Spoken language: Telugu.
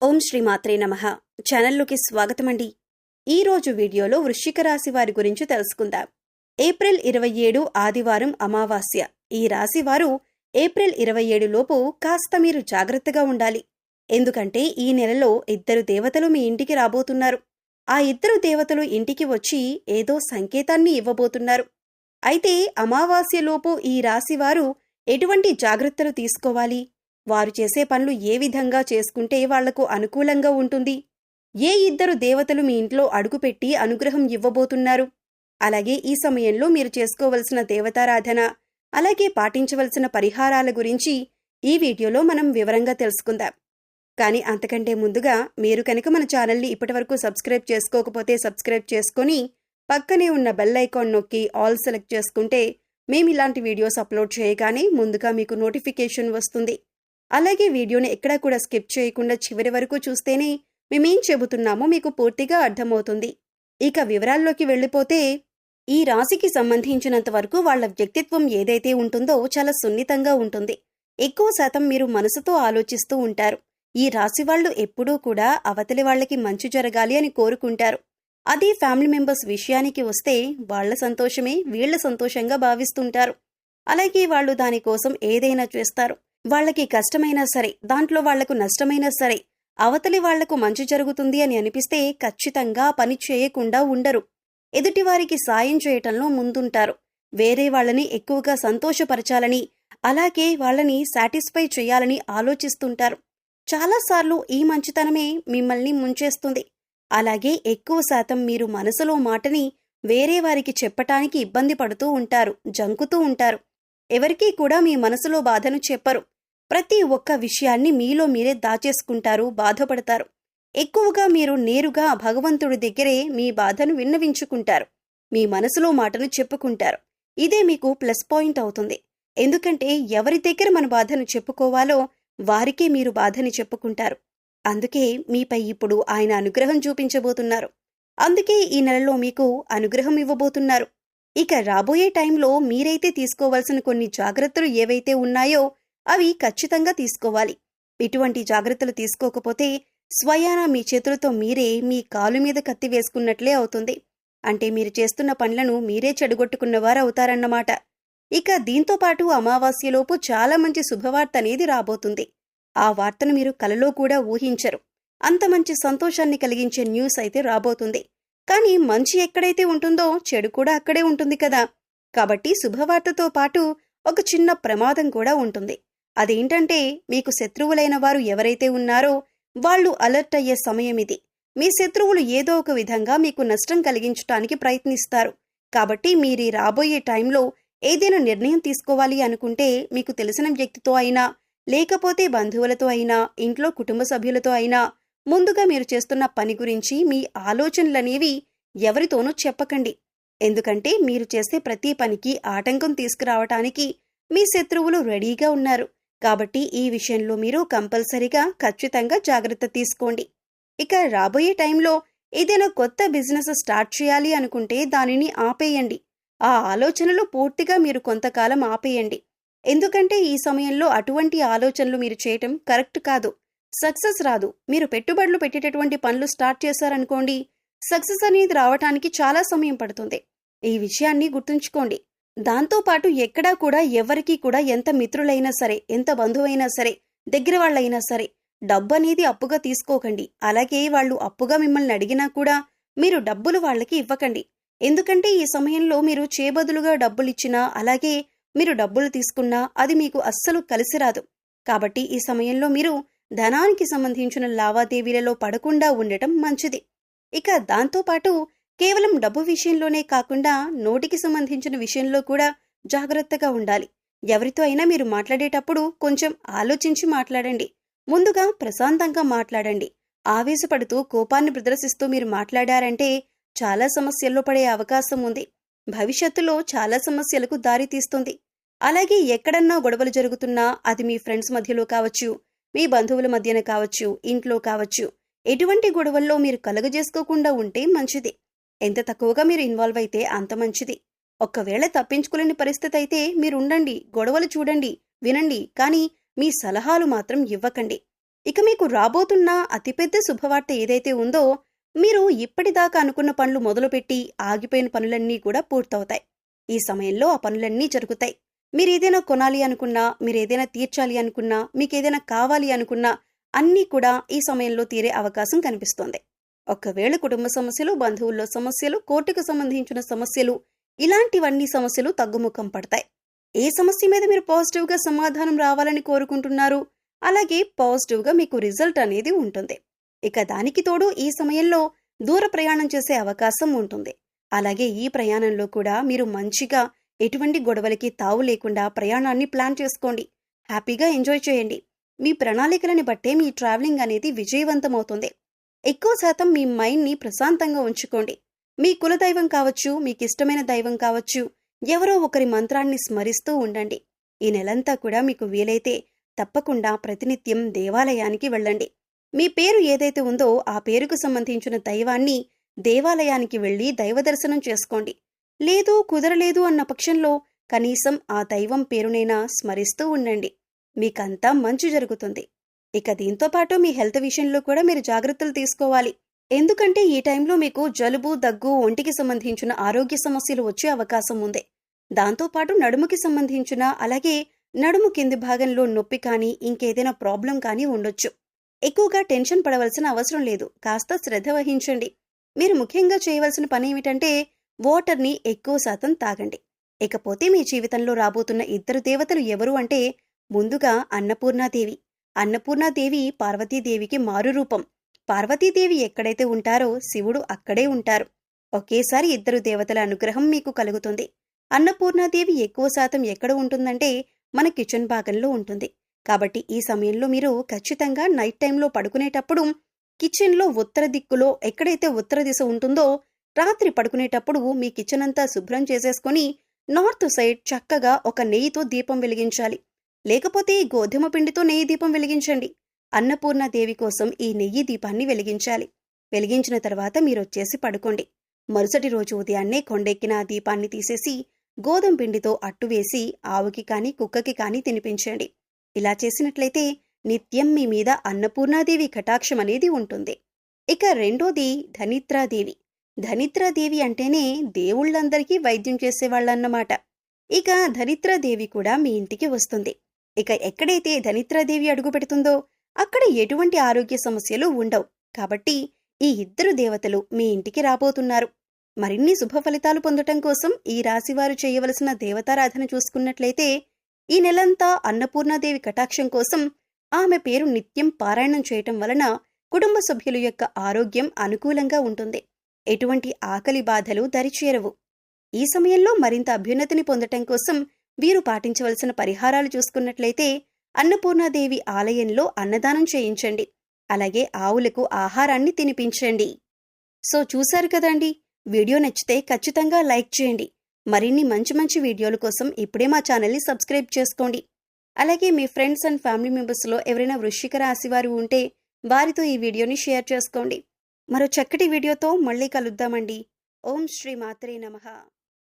ఓం శ్రీ మాత్రే నమః. ఛానల్లోకి స్వాగతమండి. ఈరోజు వీడియోలో వృశ్చిక రాశి వారి గురించి తెలుసుకుందాం. ఏప్రిల్ 27 ఆదివారం అమావాస్య. ఈ రాశి వారు ఏప్రిల్ 27 లోపు కాస్త మీరు జాగ్రత్తగా ఉండాలి. ఎందుకంటే ఈ నెలలో 2 దేవతలు మీ ఇంటికి రాబోతున్నారు. ఆ 2 దేవతలు ఇంటికి వచ్చి ఏదో సంకేతాన్ని ఇవ్వబోతున్నారు. అయితే అమావాస్యలోపు ఈ రాశివారు ఎటువంటి జాగ్రత్తలు తీసుకోవాలి? వారు చేసే పనులు ఏ విధంగా చేసుకుంటే వాళ్లకు అనుకూలంగా ఉంటుంది? ఏ 2 దేవతలు మీ ఇంట్లో అడుగుపెట్టి అనుగ్రహం ఇవ్వబోతున్నారు? అలాగే ఈ సమయంలో మీరు చేసుకోవలసిన దేవతారాధన, అలాగే పాటించవలసిన పరిహారాల గురించి ఈ వీడియోలో మనం వివరంగా తెలుసుకుందాం. కానీ అంతకంటే ముందుగా మీరు కనుక మన ఛానల్ని ఇప్పటివరకు సబ్స్క్రైబ్ చేసుకోకపోతే సబ్స్క్రైబ్ చేసుకొని పక్కనే ఉన్న బెల్ ఐకాన్ నొక్కి ఆల్ సెలెక్ట్ చేసుకుంటే మేము ఇలాంటి వీడియోస్ అప్లోడ్ చేయగానే ముందుగా మీకు నోటిఫికేషన్ వస్తుంది. అలాగే వీడియోని ఎక్కడా కూడా స్కిప్ చేయకుండా చివరి వరకు చూస్తేనే మేమేం చెబుతున్నామో మీకు పూర్తిగా అర్థమవుతుంది. ఇక వివరాల్లోకి వెళ్ళిపోతే, ఈ రాశికి సంబంధించినంత వరకు వాళ్ల వ్యక్తిత్వం ఏదైతే ఉంటుందో చాలా సున్నితంగా ఉంటుంది. ఎక్కువ శాతం మీరు మనసుతో ఆలోచిస్తూ ఉంటారు. ఈ రాశి వాళ్ళు ఎప్పుడూ కూడా అవతలి వాళ్లకి మంచి జరగాలి అని కోరుకుంటారు. అదే ఫ్యామిలీ మెంబర్స్ విషయానికి వస్తే వాళ్ల సంతోషమే వీళ్ల సంతోషంగా భావిస్తుంటారు. అలాగే వాళ్ళు దానికోసం ఏదైనా చేస్తారు. వాళ్లకి కష్టమైనా సరే, దాంట్లో వాళ్లకు నష్టమైనా సరే, అవతలి వాళ్లకు మంచి జరుగుతుంది అని అనిపిస్తే ఖచ్చితంగా పని చేయకుండా ఉండరు. ఎదుటివారికి సాయం చేయటంలో ముందుంటారు. వేరే వాళ్లని ఎక్కువగా సంతోషపరచాలని, అలాగే వాళ్లని సాటిస్ఫై చేయాలని ఆలోచిస్తుంటారు. చాలాసార్లు ఈ మంచితనమే మిమ్మల్ని ముంచేస్తుంది. అలాగే ఎక్కువ శాతం మీరు మనసులో మాటని వేరే వారికి చెప్పటానికి ఇబ్బంది పడుతూ ఉంటారు, జంకుతూ ఉంటారు. ఎవరికీ కూడా మీ మనసులో బాధను చెప్పరు. ప్రతి ఒక్క విషయాన్ని మీలో మీరే దాచేసుకుంటారు, బాధపడతారు. ఎక్కువగా మీరు నేరుగా భగవంతుడి దగ్గరే మీ బాధను విన్నవించుకుంటారు. మీ మనసులో మాటను చెప్పుకుంటారు. ఇదే మీకు ప్లస్ పాయింట్ అవుతుంది. ఎందుకంటే ఎవరి దగ్గర మన బాధను చెప్పుకోవాలో వారికే మీరు బాధని చెప్పుకుంటారు. అందుకే మీపై ఇప్పుడు ఆయన అనుగ్రహం చూపించబోతున్నారు. అందుకే ఈ నెలలో మీకు అనుగ్రహం ఇవ్వబోతున్నారు. ఇక రాబోయే టైంలో మీరైతే తీసుకోవాల్సిన కొన్ని జాగ్రత్తలు ఏవైతే ఉన్నాయో అవి ఖచ్చితంగా తీసుకోవాలి. ఇటువంటి జాగ్రత్తలు తీసుకోకపోతే స్వయానా మీ చేతులతో మీరే మీ కాలు మీద కత్తి వేసుకున్నట్లే అవుతుంది. అంటే మీరు చేస్తున్న పనులను మీరే చెడగొట్టుకున్నవారు అవుతారన్నమాట. ఇక దీంతో పాటు అమావాస్యలోపు చాలా మంచి శుభవార్త అనేది రాబోతుంది. ఆ వార్తను మీరు కలలో కూడా ఊహించరు. అంత మంచి సంతోషాన్ని కలిగించే న్యూస్ అయితే రాబోతుంది. కానీ మంచి ఎక్కడైతే ఉంటుందో చెడు కూడా అక్కడే ఉంటుంది కదా. కాబట్టి శుభవార్తతో పాటు ఒక చిన్న ప్రమాదం కూడా ఉంటుంది. అదేంటంటే, మీకు శత్రువులైన వారు ఎవరైతే ఉన్నారో వాళ్ళు అలర్ట్ అయ్యే సమయం ఇది. మీ శత్రువులు ఏదో ఒక విధంగా మీకు నష్టం కలిగించడానికి ప్రయత్నిస్తారు. కాబట్టి మీరీ రాబోయే టైంలో ఏదైనా నిర్ణయం తీసుకోవాలి అనుకుంటే మీకు తెలిసిన వ్యక్తితో అయినా, లేకపోతే బంధువులతో అయినా, ఇంట్లో కుటుంబ సభ్యులతో అయినా ముందుగా మీరు చేస్తున్న పని గురించి మీ ఆలోచనలనేవి ఎవరితోనూ చెప్పకండి. ఎందుకంటే మీరు చేసే ప్రతి పనికి ఆటంకం తీసుకురావటానికి మీ శత్రువులు రెడీగా ఉన్నారు. కాబట్టి ఈ విషయంలో మీరు కంపల్సరీగా ఖచ్చితంగా జాగ్రత్త తీసుకోండి. ఇక రాబోయే టైంలో ఏదైనా కొత్త బిజినెస్ స్టార్ట్ చేయాలి అనుకుంటే దానిని ఆపేయండి. ఆ ఆలోచనలు పూర్తిగా మీరు కొంతకాలం ఆపేయండి. ఎందుకంటే ఈ సమయంలో అటువంటి ఆలోచనలు మీరు చేయటం కరెక్ట్ కాదు. సక్సెస్ రాదు. మీరు పెట్టుబడులు పెట్టేటటువంటి పనులు స్టార్ట్ చేశారనుకోండి, సక్సెస్ అనేది రావటానికి చాలా సమయం పడుతుంది. ఈ విషయాన్ని గుర్తుంచుకోండి. దాంతోపాటు ఎక్కడా కూడా ఎవరికీ కూడా ఎంత మిత్రులైనా సరే, ఎంత బంధువైనా సరే, దగ్గర వాళ్ళైనా సరే డబ్బు అనేది అప్పుగా తీసుకోకండి. అలాగే వాళ్ళు అప్పుగా మిమ్మల్ని అడిగినా కూడా మీరు డబ్బులు వాళ్ళకి ఇవ్వకండి. ఎందుకంటే ఈ సమయంలో మీరు చేబదులుగా డబ్బులిచ్చినా, అలాగే మీరు డబ్బులు తీసుకున్నా అది మీకు అస్సలు కలిసిరాదు. కాబట్టి ఈ సమయంలో మీరు ధనానికి సంబంధించిన లావాదేవీలలో పడకుండా ఉండటం మంచిది. ఇక దాంతోపాటు కేవలం డబ్బు విషయంలోనే కాకుండా నోటికి సంబంధించిన విషయంలో కూడా జాగ్రత్తగా ఉండాలి. ఎవరితో అయినా మీరు మాట్లాడేటప్పుడు కొంచెం ఆలోచించి మాట్లాడండి. ముందుగా ప్రశాంతంగా మాట్లాడండి. ఆవేశపడుతూ కోపాన్ని ప్రదర్శిస్తూ మీరు మాట్లాడారంటే చాలా సమస్యల్లో పడే అవకాశం ఉంది. భవిష్యత్తులో చాలా సమస్యలకు దారి తీస్తుంది. అలాగే ఎక్కడన్నా గొడవలు జరుగుతున్నా అది మీ ఫ్రెండ్స్ మధ్యలో కావచ్చు, మీ బంధువుల మధ్యన కావచ్చు, ఇంట్లో కావచ్చు, ఎటువంటి గొడవల్లో మీరు కలుగజేసుకోకుండా ఉంటే మంచిది. ఎంత తక్కువగా మీరు ఇన్వాల్వ్ అయితే అంత మంచిది. ఒక్కవేళ తప్పించుకోలేని పరిస్థితి అయితే మీరుండండి, గొడవలు చూడండి, వినండి. కానీ మీ సలహాలు మాత్రం ఇవ్వకండి. ఇక మీకు రాబోతున్న అతిపెద్ద శుభవార్త ఏదైతే ఉందో, మీరు ఇప్పటిదాకా అనుకున్న పనులు మొదలుపెట్టి ఆగిపోయిన పనులన్నీ కూడా పూర్తవుతాయి. ఈ సమయంలో ఆ పనులన్నీ జరుగుతాయి. మీరేదైనా కొనాలి అనుకున్నా, మీరేదైనా తీర్చాలి అనుకున్నా, మీకేదైనా కావాలి అనుకున్నా అన్నీ కూడా ఈ సమయంలో తీరే అవకాశం కనిపిస్తోంది. ఒకవేళ కుటుంబ సమస్యలు, బంధువుల్లో సమస్యలు, కోర్టుకు సంబంధించిన సమస్యలు, ఇలాంటివన్నీ సమస్యలు తగ్గుముఖం పడతాయి. ఏ సమస్య మీద మీరు పాజిటివ్గా సమాధానం రావాలని కోరుకుంటున్నారు, అలాగే పాజిటివ్గా మీకు రిజల్ట్ అనేది ఉంటుంది. ఇక దానికి తోడు ఈ సమయంలో దూర ప్రయాణం చేసే అవకాశం ఉంటుంది. అలాగే ఈ ప్రయాణంలో కూడా మీరు మంచిగా ఎటువంటి గొడవలకి తావు లేకుండా ప్రయాణాన్ని ప్లాన్ చేసుకోండి. హ్యాపీగా ఎంజాయ్ చేయండి. మీ ప్రణాళికలని బట్టే మీ ట్రావెలింగ్ అనేది విజయవంతమవుతుంది. ఎక్కువ శాతం మీ మైండ్ని ప్రశాంతంగా ఉంచుకోండి. మీ కులదైవం కావచ్చు, మీకు ఇష్టమైన దైవం కావచ్చు, ఎవరో ఒకరి మంత్రాన్ని స్మరిస్తూ ఉండండి. ఈ నెలంతా కూడా మీకు వీలైతే తప్పకుండా ప్రతినిత్యం దేవాలయానికి వెళ్ళండి. మీ పేరు ఏదైతే ఉందో ఆ పేరుకు సంబంధించిన దైవాన్ని దేవాలయానికి వెళ్లి దైవ దర్శనం చేసుకోండి. లేదు కుదరలేదు అన్న పక్షంలో కనీసం ఆ దైవం పేరునైనా స్మరిస్తూ ఉండండి. మీకంతా మంచి జరుగుతుంది. ఇక దీంతో పాటు మీ హెల్త్ విషయంలో కూడా మీరు జాగ్రత్తలు తీసుకోవాలి. ఎందుకంటే ఈ టైంలో మీకు జలుబు, దగ్గు, ఒంటికి సంబంధించిన ఆరోగ్య సమస్యలు వచ్చే అవకాశం ఉంది. దాంతోపాటు నడుముకి సంబంధించిన, అలాగే నడుము కింది భాగంలో నొప్పి కానీ ఇంకేదైనా ప్రాబ్లం కానీ ఉండొచ్చు. ఎక్కువగా టెన్షన్ పడవలసిన అవసరం లేదు. కాస్త శ్రద్ధ వహించండి. మీరు ముఖ్యంగా చేయవలసిన పని ఏమిటంటే వాటర్ని ఎక్కువ శాతం తాగండి. ఇకపోతే మీ జీవితంలో రాబోతున్న ఇద్దరు దేవతలు ఎవరు అంటే, ముందుగా అన్నపూర్ణాదేవి. అన్నపూర్ణాదేవి పార్వతీదేవికి మారు రూపం. పార్వతీదేవి ఎక్కడైతే ఉంటారో శివుడు అక్కడే ఉంటారు. ఒకేసారి ఇద్దరు దేవతల అనుగ్రహం మీకు కలుగుతుంది. అన్నపూర్ణాదేవి ఎక్కువ శాతం ఎక్కడ ఉంటుందంటే మన కిచెన్ భాగంలో ఉంటుంది. కాబట్టి ఈ సమయంలో మీరు ఖచ్చితంగా నైట్ టైంలో పడుకునేటప్పుడు కిచెన్లో ఉత్తర దిక్కులో ఎక్కడైతే ఉత్తర దిశ ఉంటుందో రాత్రి పడుకునేటప్పుడు మీ కిచెన్ అంతా శుభ్రం చేసేసుకొని నార్త్ సైడ్ చక్కగా ఒక నెయ్యితో దీపం వెలిగించాలి. లేకపోతే గోధుమ పిండితో నెయ్యి దీపం వెలిగించండి. అన్నపూర్ణాదేవి కోసం ఈ నెయ్యి దీపాన్ని వెలిగించాలి. వెలిగించిన తర్వాత మీరొచ్చేసి పడుకోండి. మరుసటి రోజు ఉదయాన్నే కొండెక్కిన ఆ దీపాన్ని తీసేసి గోధుమ పిండితో అట్టువేసి ఆవుకి కానీ కుక్కకి కానీ తినిపించండి. ఇలా చేసినట్లయితే నిత్యం మీ మీద అన్నపూర్ణాదేవి కటాక్షం అనేది ఉంటుంది. ఇక రెండోది ధనిత్రాదేవి. ధనిత్రాదేవి అంటేనే దేవుళ్ళందరికీ వైద్యం చేసేవాళ్ళన్నమాట. ఇక ధనిత్రాదేవి కూడా మీ ఇంటికి వస్తుంది. ఇక ఎక్కడైతే ధనిత్రాదేవి అడుగు పెడుతుందో అక్కడ ఎటువంటి ఆరోగ్య సమస్యలు ఉండవు. కాబట్టి ఈ ఇద్దరు దేవతలు మీ ఇంటికి రాబోతున్నారు. మరిన్ని శుభ ఫలితాలు పొందటం కోసం ఈ రాశివారు చేయవలసిన దేవతారాధన చూసుకున్నట్లయితే, ఈ నెలంతా అన్నపూర్ణాదేవి కటాక్షం కోసం ఆమె పేరు నిత్యం పారాయణం చేయటం వలన కుటుంబ సభ్యుల యొక్క ఆరోగ్యం అనుకూలంగా ఉంటుంది. ఎటువంటి ఆకలి బాధలు దరిచేరవు. ఈ సమయంలో మరింత అభ్యున్నతిని పొందటం కోసం వీరు పాటించవలసిన పరిహారాలు చూసుకున్నట్లయితే, అన్నపూర్ణాదేవి ఆలయంలో అన్నదానం చేయించండి. అలాగే ఆవులకు ఆహారాన్ని తినిపించండి. సో చూశారు కదండి, వీడియో నచ్చితే ఖచ్చితంగా లైక్ చేయండి. మరిన్ని మంచి మంచి వీడియోల కోసం ఇప్పుడే మా ఛానల్ని సబ్స్క్రైబ్ చేసుకోండి. అలాగే మీ ఫ్రెండ్స్ అండ్ ఫ్యామిలీ మెంబర్స్లో ఎవరైనా వృశ్చిక రాశి వారు ఉంటే వారితో ఈ వీడియోని షేర్ చేసుకోండి. మరో చక్కటి వీడియోతో మళ్ళీ కలుద్దామండి. ఓం శ్రీ మాత్రే నమః.